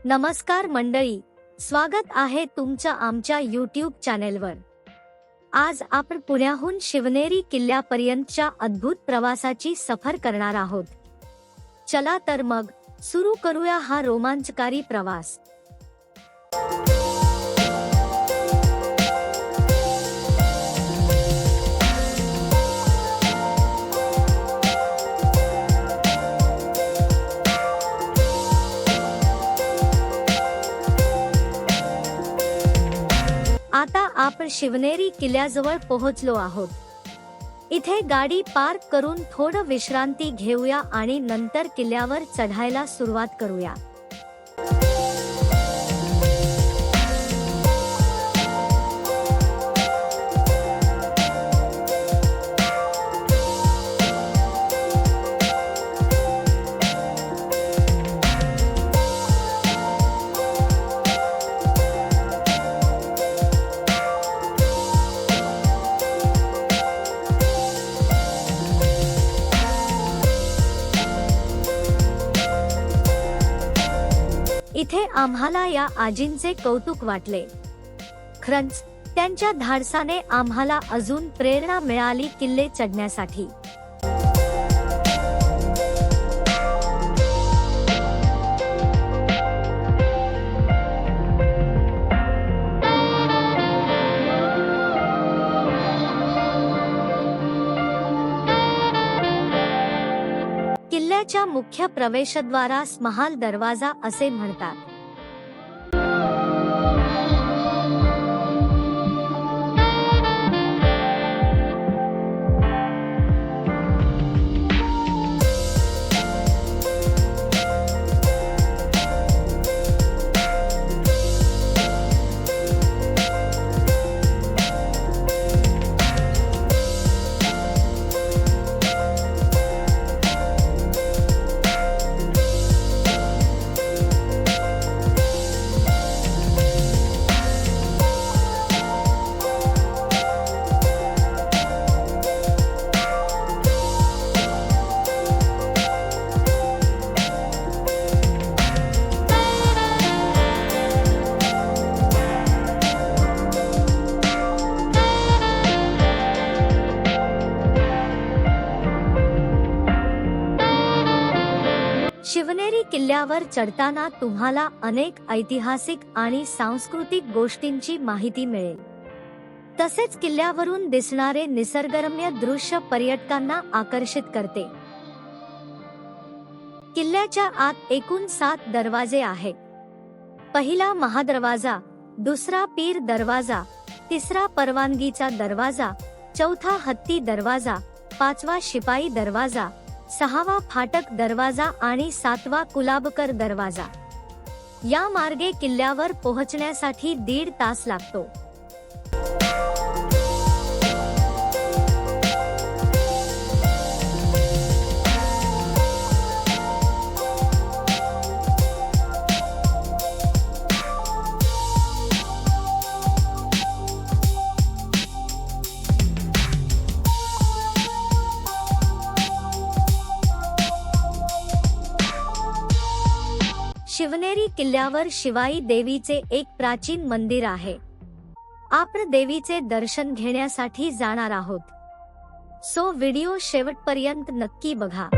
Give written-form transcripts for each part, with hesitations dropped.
नमस्कार मंडळी, स्वागत आहे तुमचं आमच्या YouTube चॅनेलवर। आज आपण पुण्याहून शिवनेरी किल्ल्यापर्यंतच्या अद्भुत प्रवासाची सफर करणार आहोत। चला तर मग सुरू करूया हा रोमांचकारी प्रवास। आता आपण शिवनेरी किल्ल्याजवळ पोहोचलो आहोत। इथे गाडी पार्क करून थोडं विश्रांती घेऊया आणि नंतर किल्ल्यावर चढायला सुरुवात करूया। इथे आम्हाला या आजींचे कौतुक वाटले। खरंच त्यांच्या धाडसाने आम्हाला अजून प्रेरणा मिळाली किल्ले चढण्यासाठी। किल्ल्याच्या मुख्य प्रवेशद्वारास महाल दरवाजा असे म्हणतात। शिवनेरी किल्ल्यावर चढताना तुम्हाला अनेक ऐतिहासिक आणि सांस्कृतिक गोष्टींची माहिती मिळेल। तसेच किल्ल्यावरून दिसणारे निसर्गरम्य दृश्य पर्यटकांना आकर्षित करते। किल्ल्याच्या आत एकूण 7 दरवाजे आहेत। पहिला महादरवाजा, दुसरा पीर दरवाजा, तिसरा परवानगीचा दरवाजा, चौथा हत्ती दरवाजा, पाचवा शिपाई दरवाजा, 6वा फाटक दरवाजा आणि 7वा कुलाबकर दरवाजा। या मार्गे किल्ल्यावर पोहोचण्यासाठी 1.5 तास लागतो। शिवनेरी किल्ल्यावर शिवाई देवीचे एक प्राचीन मंदिर आहे। आपण देवीचे दर्शन घेण्यासाठी जाणार आहोत। सो व्हिडिओ शेवटपर्यंत नक्की बघा।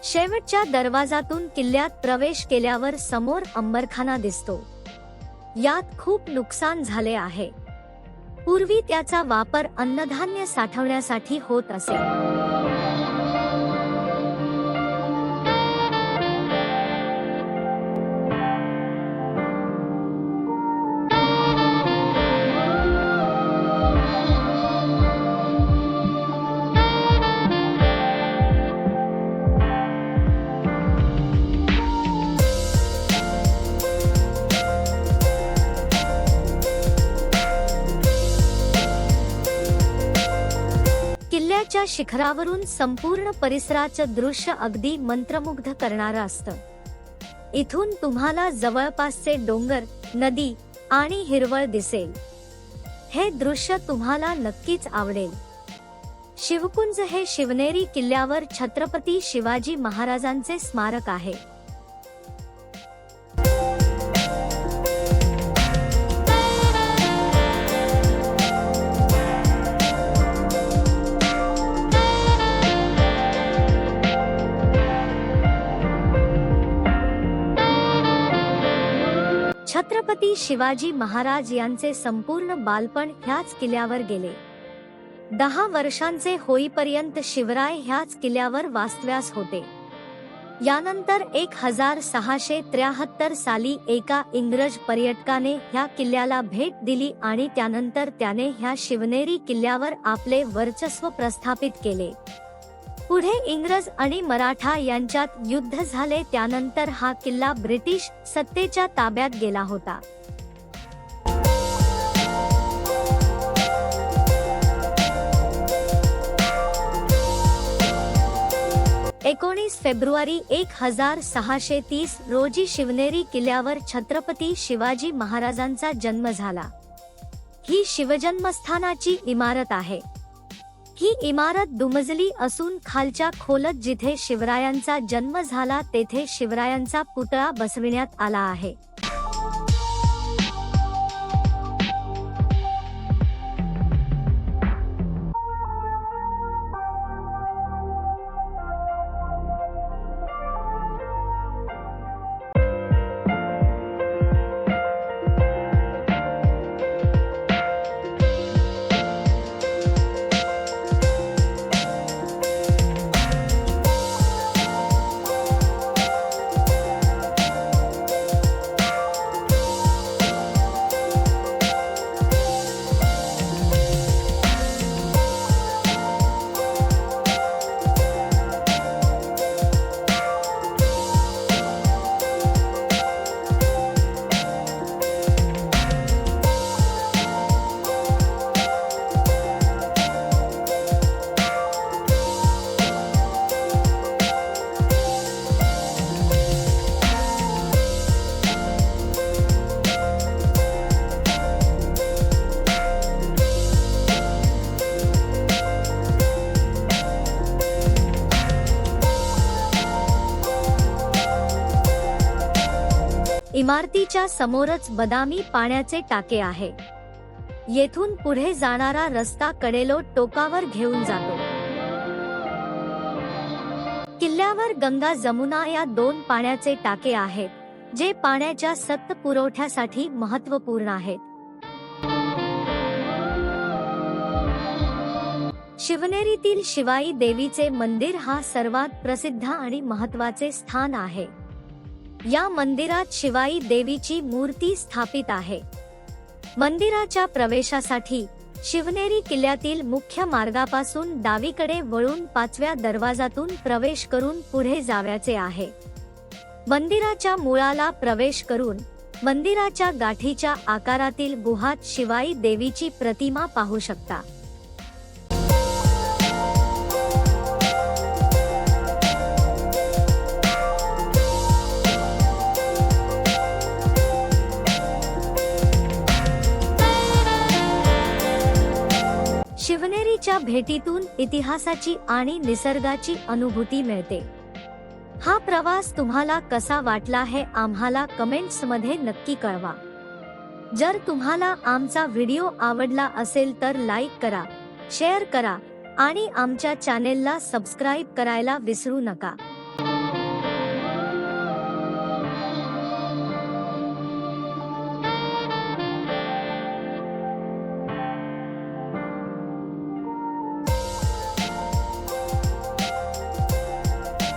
शेवटच्या दरवाजातून किल्ल्यात प्रवेश केल्यावर समोर अंबरखाना दिसतो। यात खूप नुकसान झाले आहे. पूर्वी त्याचा वापर अन्नधान्य साठवण्यासाठी होत असे. किल्ल्याच्या शिखरावरून संपूर्ण परिसराचं दृश्य अगदी मंत्रमुग्ध करणारं असतं. इथून तुम्हाला जवळपासचे डोंगर, नदी आणि हिरवळ दिसेल. हे दृश्य तुम्हाला नक्कीच आवडेल. शिवकुंज हे शिवनेरी किल्ल्यावर छत्रपती शिवाजी महाराजांचे स्मारक आहे. छत्रपती शिवाजी महाराज यांचे संपूर्ण बालपण ह्याच किल्ल्यावर गेले. 10 वर्षांचे होईपर्यंत शिवराय ह्याच किल्ल्यावर वास्तव्यास होते. यानंतर 1673 साली एका इंग्रज पर्यटकाने ह्या किल्ल्याला भेट दिली आणि त्यानंतर त्याने ह्या शिवनेरी किल्ल्यावर आपले वर्चस्व प्रस्थापित केले. पुढे इंग्रज आणि मराठा यांच्यात युद्ध झाले. त्यानंतर हा किल्ला ब्रिटिश सत्तेच्या ताब्यात गेला होता. फेब्रुवारी 1630 रोजी शिवनेरी किल्ल्यावर छत्रपती शिवाजी महाराजांचा जन्म झाला. ही शिवजन्मस्थानाची इमारत आहे. ही इमारत दुमजली असून खालच्या खोलत जिथे शिवरायांचा जन्म झाला तेथे शिवरायांचा पुतळा बसविण्यात आला आहे. इमारतीच्या समोरच बदामी पाण्याचे टाके आहे. येथून पुढे जाणारा रस्ता कडेलोट टोकावर घेऊन जातो. किल्ल्यावर गंगा जमुना या 2 पाण्याचे टाके आहेत, जे पाण्याच्या सतत पुरवठ्यासाठी महत्त्वपूर्ण आहेत. शिवनेरीतील शिवाई देवीचे मंदिर हा सर्वात प्रसिद्ध आणि महत्त्वाचे स्थान आहे. या मंदिरात शिवाई देवीची मूर्ती स्थापित आहे. मंदिराच्या प्रवेशासाठी शिवनेरी किल्ल्यातील मुख्य मार्गापासून डावीकडे वळून 5व्या दरवाजातून प्रवेश करून पुढे जावयाचे आहे. मंदिराच्या मुळाला प्रवेश करून मंदिराच्या गाठीच्या आकारातील गुहात शिवाई देवीची प्रतिमा पाहू शकता. शिवनेरीच्या भेटीतून इतिहासाची आणि निसर्गाची अनुभूती मिळते. हा प्रवास तुम्हाला कसा वाटला हे आम्हाला कमेंट्स मध्ये नक्की कळवा. जर तुम्हाला आमचा व्हिडिओ आवडला असेल तर लाईक करा, शेअर करा आणि आमच्या चॅनेलला सबस्क्राईब करायला विसरू नका.